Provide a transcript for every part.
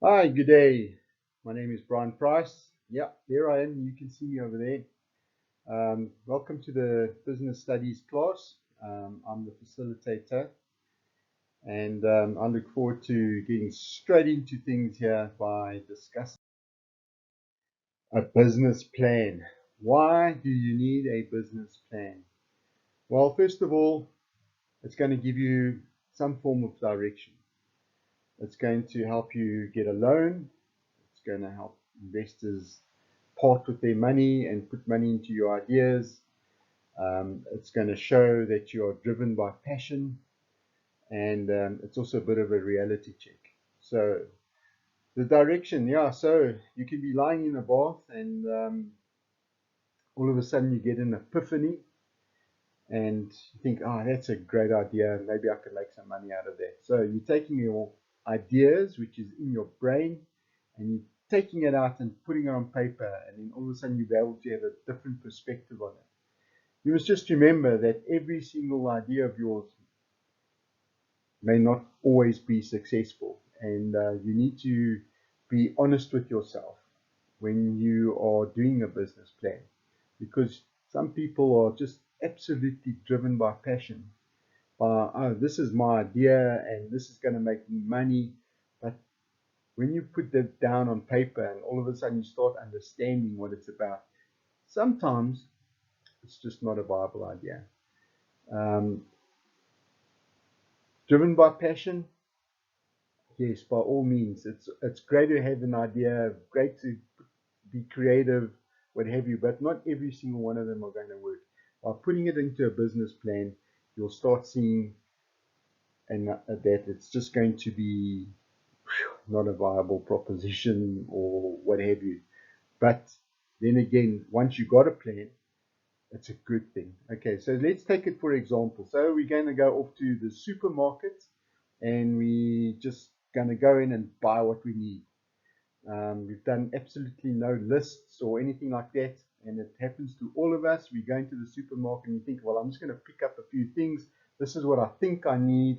Hi, good day. My name is Brian Price. Yeah, there I am. You can see me over there. Welcome to the business studies class. I'm the facilitator, and I look forward to getting straight into things here by discussing a business plan. Why do you need a business plan? Well, first of all, it's going to give you some form of direction. It's going to help you get a loan. It's going to help investors part with their money and put money into your ideas. It's going to show that you are driven by passion, and it's also a bit of a reality check. So the direction, yeah. So you can be lying in a bath, and all of a sudden you get an epiphany, and you think, "Oh, that's a great idea. Maybe I could make some money out of that." So you're taking your ideas, which is in your brain, and you're taking it out and putting it on paper, and then all of a sudden you'll be able to have a different perspective on it. You must just remember that every single idea of yours may not always be successful, and you need to be honest with yourself when you are doing a business plan, because some people are just absolutely driven by passion, by, oh, this is my idea and this is going to make me money. But when you put that down on paper and all of a sudden you start understanding what it's about, sometimes it's just not a viable idea. Um, Driven by passion, yes, by all means. It's great to have an idea, great to be creative, what have you, but not every single one of them are going to work. By putting it into a business plan, you'll start seeing that it's just going to be not a viable proposition or what have you. But then again, once you got a plan, it's a good thing. Okay, so let's take it for example. So we're going to go off to the supermarket and we just going to go in and buy what we need. We've done absolutely no lists or anything like that, and it happens to all of us. We go into the supermarket and you think, well, I'm just going to pick up a few things. This is what I think I need,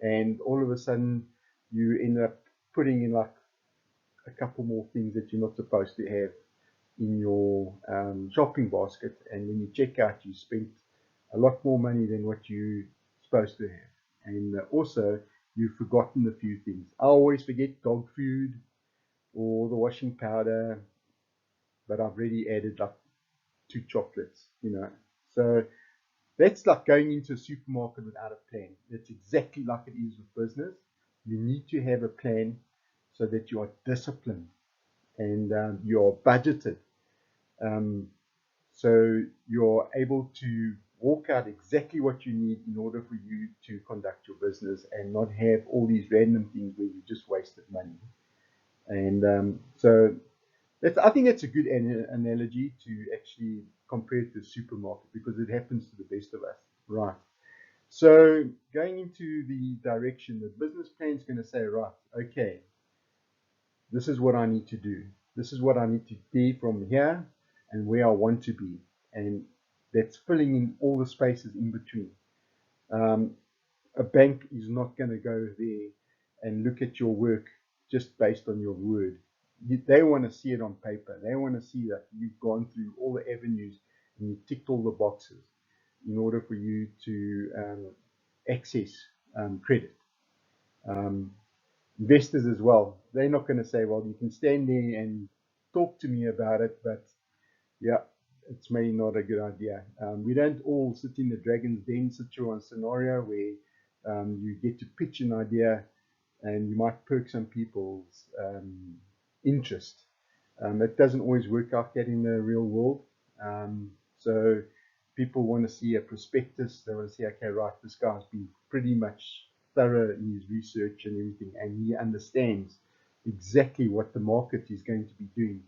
and all of a sudden you end up putting in like a couple more things that you're not supposed to have in your shopping basket, and when you check out, you spent a lot more money than what you're supposed to have, and also you've forgotten a few things. I always forget dog food or the washing powder, but I've already added like two chocolates. So that's like going into a supermarket without a plan. It's exactly like it is with business. You need to have a plan so that you are disciplined and you are budgeted. Um, so you're able to walk out exactly what you need in order for you to conduct your business and not have all these random things where you just wasted money. And so I think that's a good analogy to actually compare it to a supermarket because it happens to the best of us. Right. So going into the direction, the business plan is going to say, right, okay, this is what I need to do. This is what I need to be from here and where I want to be. And that's filling in all the spaces in between. Um, a bank is not going to go there and look at your work just based on your word. They want to see it on paper. They want to see that you've gone through all the avenues and you ticked all the boxes in order for you to access credit. Um, Investors as well, they're not going to say, well, you can stand there and talk to me about it, but yeah, it's maybe not a good idea. We don't all sit in the dragon's den scenario where you get to pitch an idea and you might perk some people's interest. It doesn't always work out that in the real world. So people want to see a prospectus. They want to see, okay, right, this guy's been pretty much thorough in his research and everything, and he understands exactly what the market is going to be doing.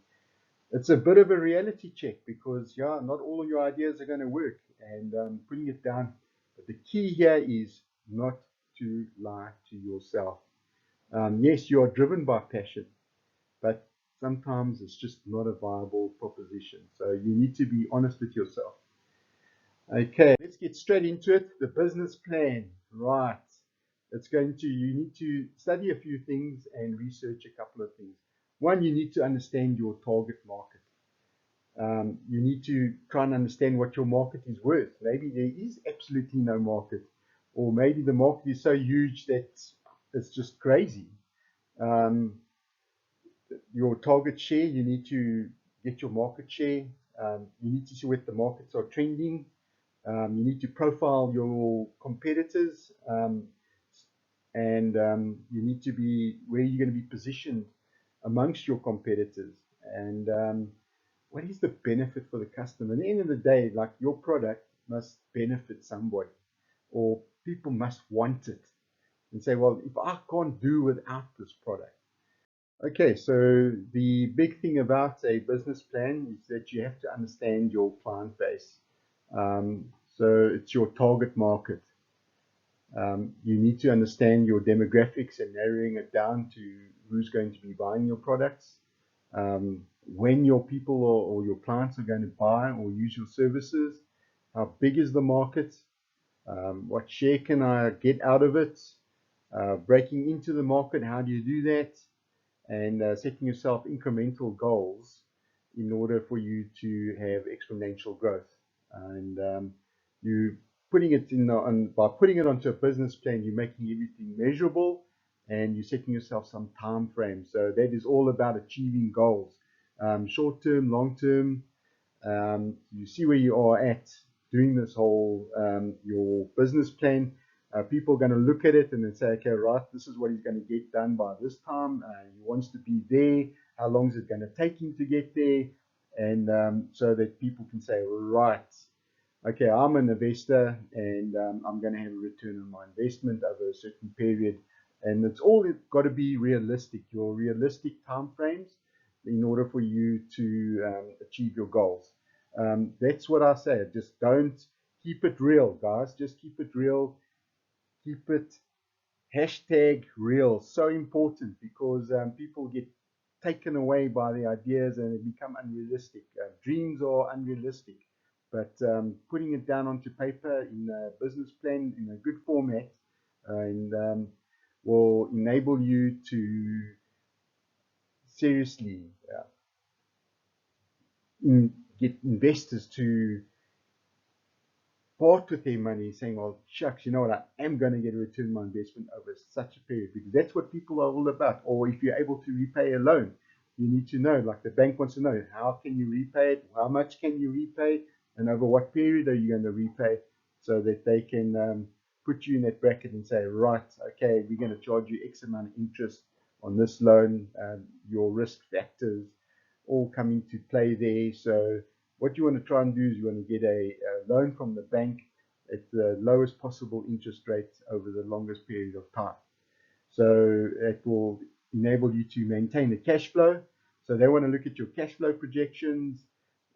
It's a bit of a reality check because, yeah, not all of your ideas are going to work, and putting it down. But the key here is not to lie to yourself. Yes, you are driven by passion, but sometimes it's just not a viable proposition. So you need to be honest with yourself. Okay, let's get straight into it. The business plan. Right. You need to study a few things and research a couple of things. One, you need to understand your target market. You need to try and understand what your market is worth. Maybe there is absolutely no market, or maybe the market is so huge that it's just crazy. Um, your target share, you need to get your market share. You need to see what the markets are trending. You need to profile your competitors, and you need to be where you're going to be positioned amongst your competitors. And what is the benefit for the customer? At the end of the day, like, your product must benefit somebody, or people must want it and say, well, if I can't do without this product. Okay, so the big thing about a business plan is that you have to understand your client base. So it's your target market. You need to understand your demographics and narrowing it down to who's going to be buying your products, when your people or your clients are going to buy or use your services, how big is the market, what share can I get out of it, breaking into the market, how do you do that, and setting yourself incremental goals in order for you to have exponential growth. And you putting it by putting it onto a business plan, you're making everything measurable, and you're setting yourself some time frame. So that is all about achieving goals, short term, long term. You see where you are at doing this whole your business plan. People are going to look at it and then say, okay, right, this is what he's going to get done by this time. He wants to be there. How long is it going to take him to get there? And so that people can say, right, okay, I'm an investor, and I'm going to have a return on my investment over a certain period. And it's all got to be realistic, your realistic time frames, in order for you to achieve your goals. That's what I say. Just don't keep it real, guys. Just keep it real. Keep it hashtag real. So important, because people get taken away by the ideas and they become unrealistic. Dreams are unrealistic, but putting it down onto paper in a business plan in a good format and will enable you to seriously get investors to part with their money, saying, well, shucks, you know what, I am going to get a return on my investment over such a period, because that's what people are all about. Or if you're able to repay a loan, you need to know, like the bank wants to know, how can you repay it, how much can you repay, and over what period are you going to repay, so that they can put you in that bracket and say, right, okay, we're going to charge you X amount of interest on this loan, your risk factors all come into play there. So what you want to try and do is you want to get a loan from the bank at the lowest possible interest rate over the longest period of time. So it will enable you to maintain the cash flow. So they want to look at your cash flow projections,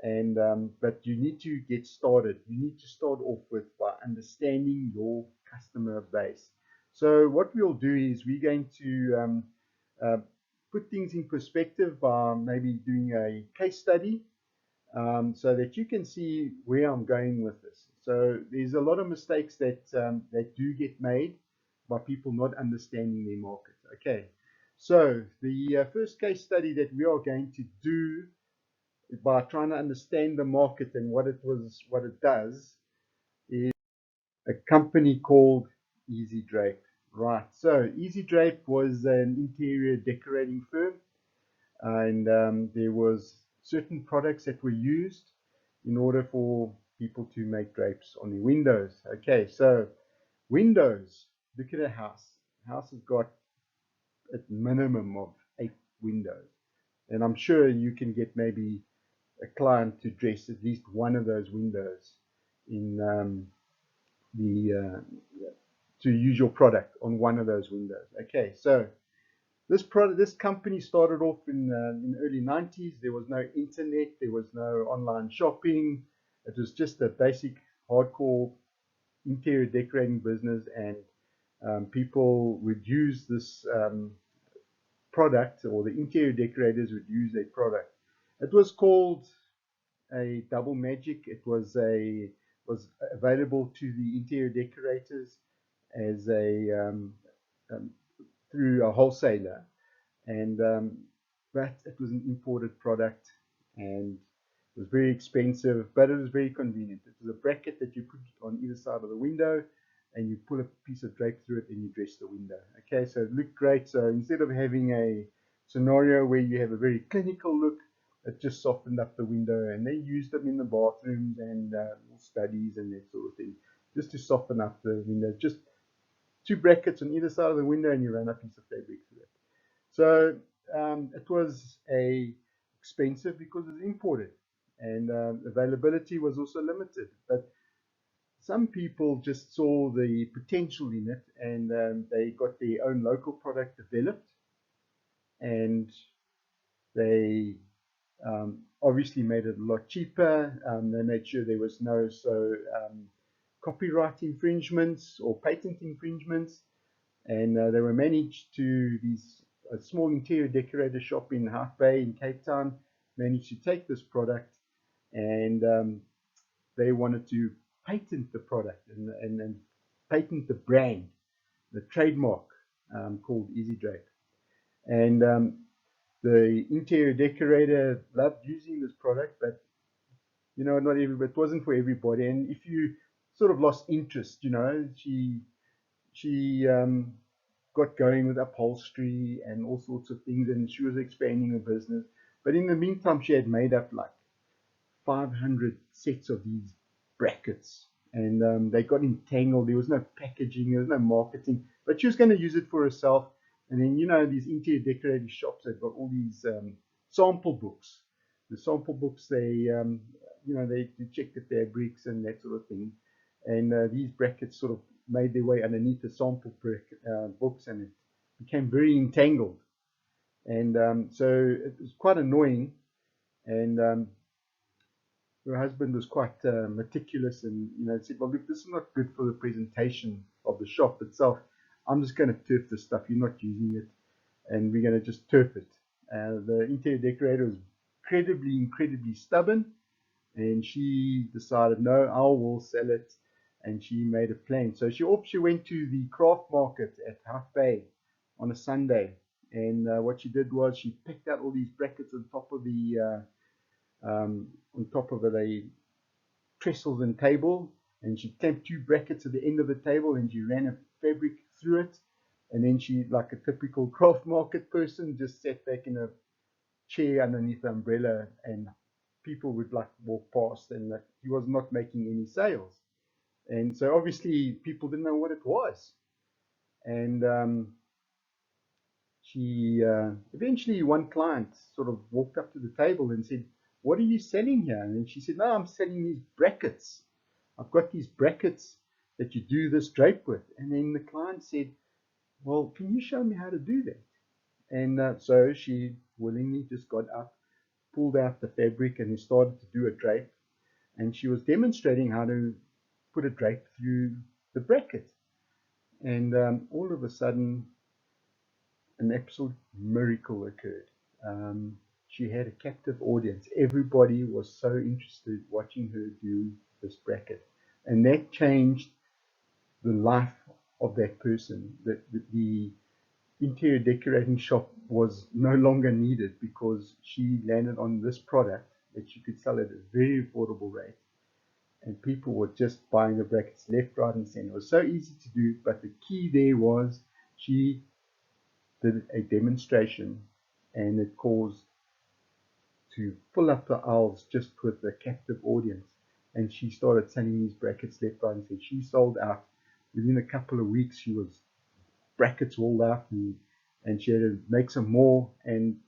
and but you need to get started. You need to start off with by understanding your customer base. So what we'll do is we're going to put things in perspective by maybe doing a case study, so that you can see where I'm going with this. So there's a lot of mistakes that do get made by people not understanding their market. Okay, so the first case study that we are going to do by trying to understand the market and what it does, is a company called Easy Drape. Right, so Easy Drape was an interior decorating firm, and there was certain products that were used in order for people to make drapes on their windows. Okay, so windows, look at a house. A house has got a minimum of 8 windows, and I'm sure you can get maybe a client to dress at least one of those windows in the to use your product on one of those windows. Okay, so this company started off in the early 90s. There was no internet, there was no online shopping. It was just a basic hardcore interior decorating business, and people would use this product, or the interior decorators would use a product. It was called a double magic. It was available to the interior decorators, as a um, through a wholesaler, and but it was an imported product, and it was very expensive, but it was very convenient. It was a bracket that you put on either side of the window, and you pull a piece of drape through it, and you dress the window. Okay, so it looked great. So instead of having a scenario where you have a very clinical look, it just softened up the window, and they used them in the bathrooms and studies and that sort of thing, just to soften up the window. Just two brackets on either side of the window, and you run a piece of fabric through it. So it was expensive because it was imported, and availability was also limited. But some people just saw the potential in it, and they got their own local product developed, and they obviously made it a lot cheaper. They made sure there was no copyright infringements or patent infringements, and they were managed to a small interior decorator shop in Half Bay in Cape Town managed to take this product, and they wanted to patent the product and patent the brand, the trademark, called Easy Drape. And the interior decorator loved using this product, but not everybody. It wasn't for everybody. And if you sort of lost interest, she got going with upholstery and all sorts of things, and she was expanding her business. But in the meantime, she had made up like 500 sets of these brackets, and they got entangled. There was no packaging, there was no marketing, but she was going to use it for herself. And then these interior decorating shops have got all these sample books. The sample books, they check the fabrics and that sort of thing, and these brackets sort of made their way underneath the sample books, and it became very entangled, and so it was quite annoying. And her husband was quite meticulous, and said, "Well, look, this is not good for the presentation of the shop itself. I'm just going to turf this stuff. You're not using it, and we're going to just turf it." The interior decorator was incredibly stubborn, and she decided, no, I will sell it. And she made a plan. So she went to the craft market at Half Bay on a Sunday, and what she did was she picked out all these brackets on top of the trestles and table, and she clamped two brackets at the end of the table, and she ran a fabric through it, and then she, like a typical craft market person, just sat back in a chair underneath the umbrella, and people would like walk past, and he was not making any sales. And so obviously people didn't know what it was. And she eventually, one client sort of walked up to the table and said, "What are you selling here?" And she said, "No, I'm selling these brackets. I've got these brackets that you do this drape with." And then the client said, "Well, can you show me how to do that?" And so she willingly just got up, pulled out the fabric, and started to do a drape. And she was demonstrating how to put a drape through the bracket. And all of a sudden, an absolute miracle occurred. She had a captive audience. Everybody was so interested watching her do this bracket. And that changed the life of that person. The interior decorating shop was no longer needed because she landed on this product that she could sell at a very affordable rate. And people were just buying the brackets left, right, and center. It was so easy to do, but the key there was she did a demonstration, and it caused to fill up the aisles just with the captive audience. And she started selling these brackets left, right, and center. She sold out within a couple of weeks. She was brackets rolled out, and she had to make some more. And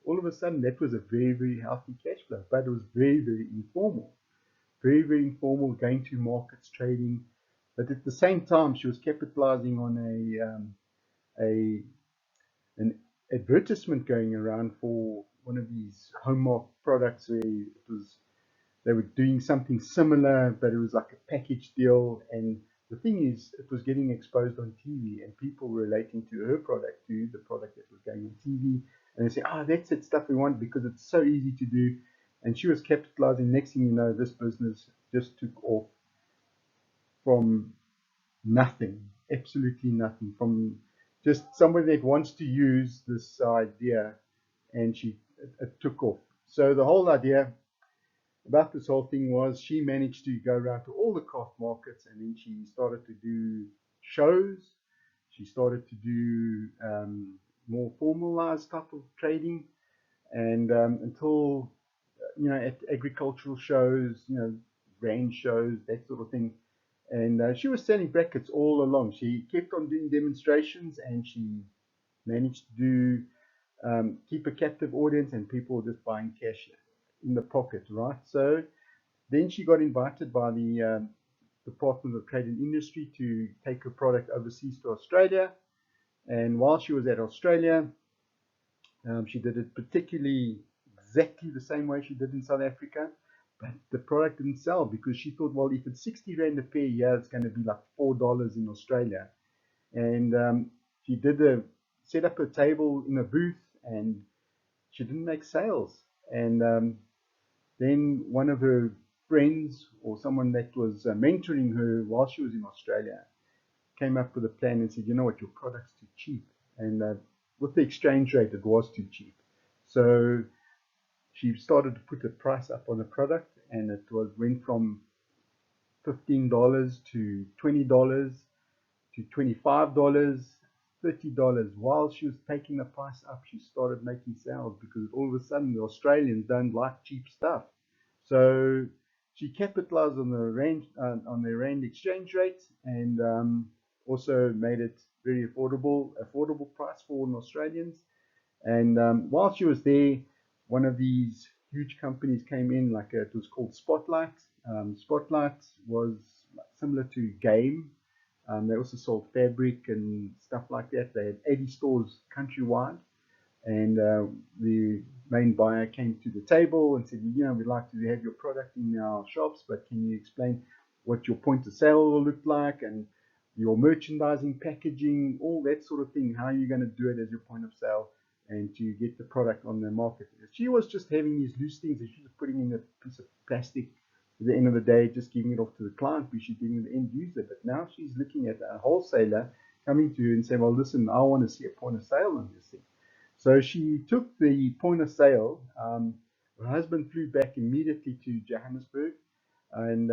all of a sudden, that was a very, very healthy cash flow, but it was very, very informal. Very, very informal, going to markets, trading. But at the same time, she was capitalizing on an advertisement going around for one of these home products where they were doing something similar, but it was like a package deal. And the thing is, it was getting exposed on TV, and people were relating to her product to the product that was going on TV. And they say, "Oh, that's it, stuff we want because it's so easy to do." And she was capitalizing. Next thing you know, this business just took off from nothing. absolutely nothing, from just somebody that wants to use this idea, and it took off. So the whole idea about this whole thing was she managed to go around to all the craft markets, and then she started to do shows. She started to do more formalized type of trading, and until at agricultural shows, range shows, that sort of thing. And she was selling brackets all along. She kept on doing demonstrations, and she managed to do keep a captive audience, and people just buying cash in the pocket, right? So then she got invited by the Department of Trade and Industry to take her product overseas to Australia. And while she was at Australia, she did it particularly exactly the same way she did in South Africa, but the product didn't sell because she thought, well, if it's 60 Rand a pair here, it's going to be like $4 in Australia. And she did set up a table in a booth, and she didn't make sales. And then one of her friends, or someone that was mentoring her while she was in Australia, came up with a plan and said, you know what, your product's too cheap. And with the exchange rate, it was too cheap. So she started to put a price up on the product, and went from $15 to $20 to $25, $30. While she was taking the price up, she started making sales, because all of a sudden the Australians don't like cheap stuff. So she capitalized on the rand exchange rate, and also made it very affordable price for all Australians. And while she was there, one of these huge companies came in, it was called Spotlight. Spotlight was similar to Game. They also sold fabric and stuff like that. They had 80 stores countrywide. And the main buyer came to the table and said, we'd like to have your product in our shops, but can you explain what your point of sale will look like, and your merchandising, packaging, all that sort of thing, how are you going to do it as your point of sale, and to get the product on the market. She was just having these loose things that she was putting in a piece of plastic. At the end of the day, just giving it off to the client, because she's giving the end user. But now she's looking at a wholesaler coming to her and saying, well, listen, I want to see a point of sale on this thing. So she took the point of sale. Her husband flew back immediately to Johannesburg and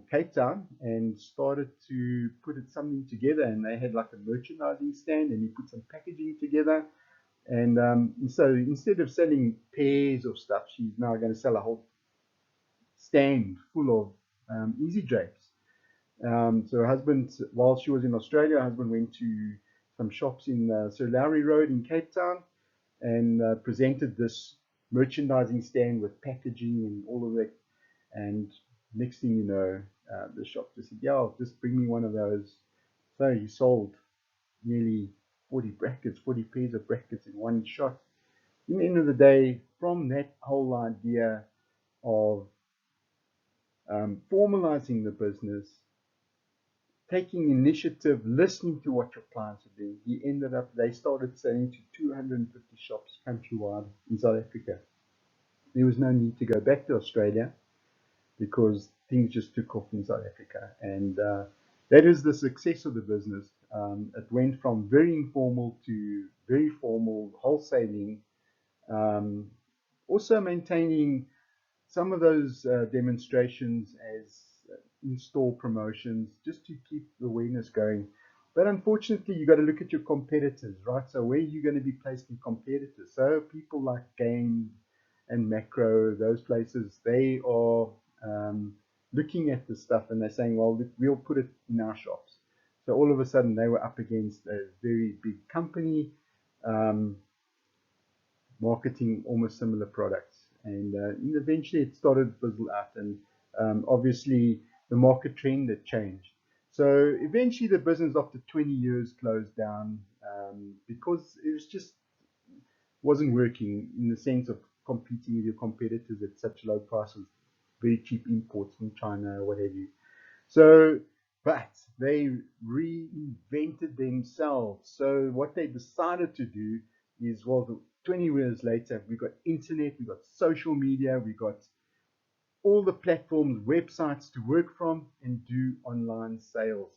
Cape Town, and started to put something together. And they had like a merchandising stand, and he put some packaging together. And so instead of selling pairs of stuff, she's now going to sell a whole stand full of easy drapes. So her husband, while she was in Australia, her husband went to some shops in Sir Lowry Road in Cape Town, and presented this merchandising stand with packaging and all of that. And next thing you know, the shop just said, yeah, just bring me one of those. So he sold nearly 40 brackets, 40 pairs of brackets in one shot. In the end of the day, from that whole idea of formalizing the business, taking initiative, listening to what your clients are doing, they started selling to 250 shops countrywide in South Africa. There was no need to go back to Australia, because things just took off in South Africa. And that is the success of the business. It went from very informal to very formal wholesaling, also maintaining some of those demonstrations as in-store promotions, just to keep the awareness going. But unfortunately, you've got to look at your competitors, right? So where are you going to be placed in competitors? So people like Game and Macro, those places, they are looking at the stuff, and they're saying, well, we'll put it in our shops. So all of a sudden, they were up against a very big company marketing almost similar products. And eventually it started to fizzle out, and obviously the market trend had changed. So eventually the business, after 20 years, closed down, because it was just wasn't working, in the sense of competing with your competitors at such low prices, very cheap imports from China or what have you. So, but they reinvented themselves. So what they decided to do is, well, 20 years later, we've got internet, we've got social media, we've got all the platforms, websites to work from and do online sales.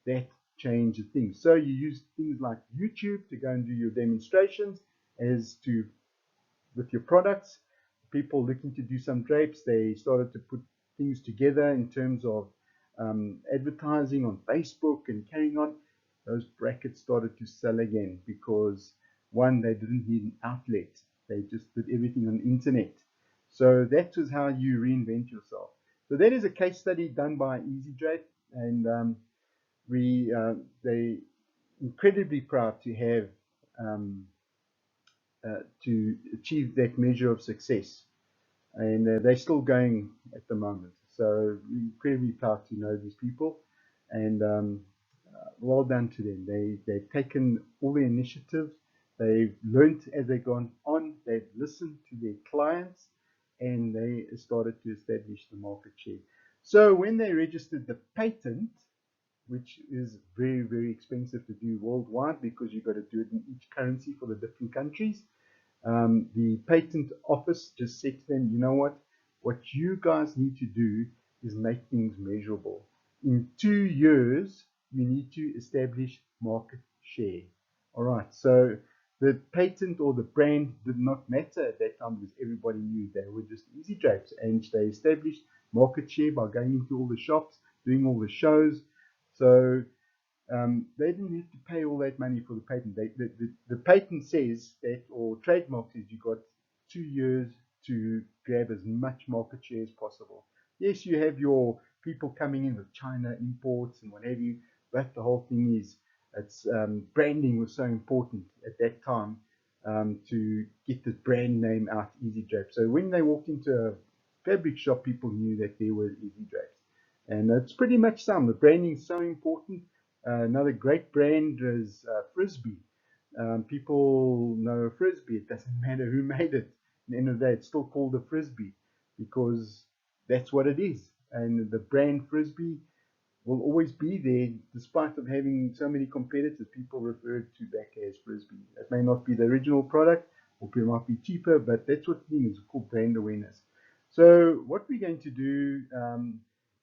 That change the things. So you use things like YouTube to go and do your demonstrations as to with your products. People looking to do some drapes, they started to put things together in terms of advertising on Facebook and carrying on. Those brackets started to sell again because one, they didn't need an outlet. They just did everything on the internet. So that was how you reinvent yourself. So that is a case study done by Easy Drape, and they incredibly proud to have to achieve that measure of success, and they're still going at the moment. So we're incredibly proud to know these people, and well done to them. They've taken all the initiatives. They've learned as they've gone on. They've listened to their clients, and they started to establish the market share. So when they registered the patent, which is very, very expensive to do worldwide because you've got to do it in each currency for the different countries, the patent office just said to them, you know what you guys need to do is make things measurable. In 2 years, you need to establish market share. All right, so the patent or the brand did not matter at that time because everybody knew they were just Easy Drapes, and they established market share by going into all the shops, doing all the shows. So they didn't have to pay all that money for the patent. The patent says that, or trademark says, you got 2 years to grab as much market share as possible. Yes, you have your people coming in with China imports and what have you, but the whole thing is, it's branding was so important at that time to get the brand name out, Easy Drape. So when they walked into a fabric shop, people knew that there were Easy Drapes. And it's pretty much some. The branding is so important. Another great brand is Frisbee. People know Frisbee. It doesn't matter who made it. At the end of the day, it's still called a Frisbee because that's what it is. And the brand Frisbee will always be there despite of having so many competitors. People refer to back as Frisbee. It may not be the original product, or it might be cheaper, but that's what the thing is called, brand awareness. So what we're going to do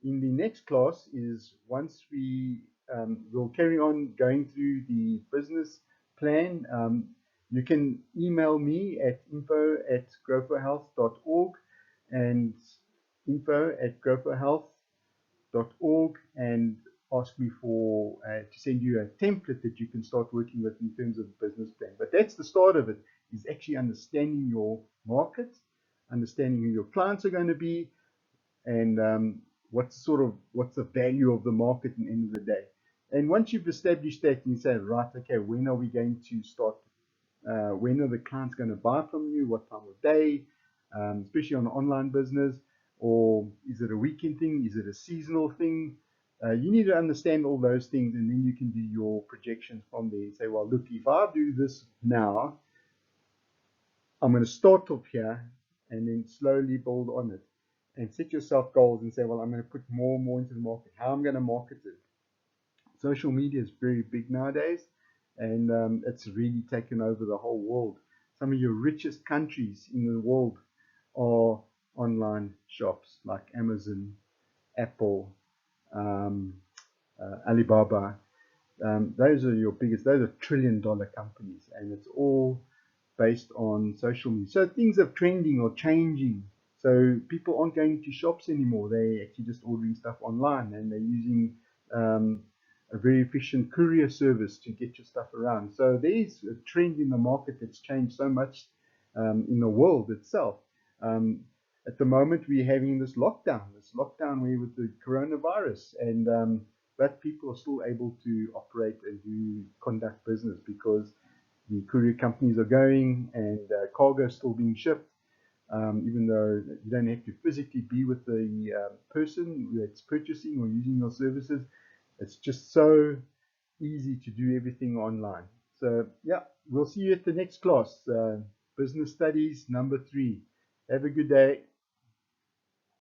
in the next class is, once we'll carry on going through the business plan. You can email me at info@growforhealth.org and info@growforhealth.org and ask me for to send you a template that you can start working with in terms of the business plan. But that's the start of it, is actually understanding your market, understanding who your clients are going to be, and what's the value of the market at the end of the day. And once you've established that, you say, right, okay, when are we going to start? When are the clients going to buy from you? What time of day? Especially on an online business, or is it a weekend thing? Is it a seasonal thing? You need to understand all those things, and then you can do your projections from there. Say, well, look, if I do this now, I'm going to start off here and then slowly build on it, and set yourself goals and say, well, I'm going to put more and more into the market. How I'm going to market it. Social media is very big nowadays, and it's really taken over the whole world. Some of your richest countries in the world are online shops like Amazon, Apple, Alibaba. Those are your biggest, those are trillion-dollar companies, and it's all based on social media. So things are trending or changing. So people aren't going to shops anymore. They're actually just ordering stuff online, and they're using a very efficient courier service to get your stuff around. So there's a trend in the market that's changed so much in the world itself. At the moment, we're having this lockdown where with the coronavirus, and but people are still able to operate and conduct business because the courier companies are going, and cargo is still being shipped. Even though you don't have to physically be with the person that's purchasing or using your services, it's just so easy to do everything online. So yeah, we'll see you at the next class, business studies number 3. Have a good day.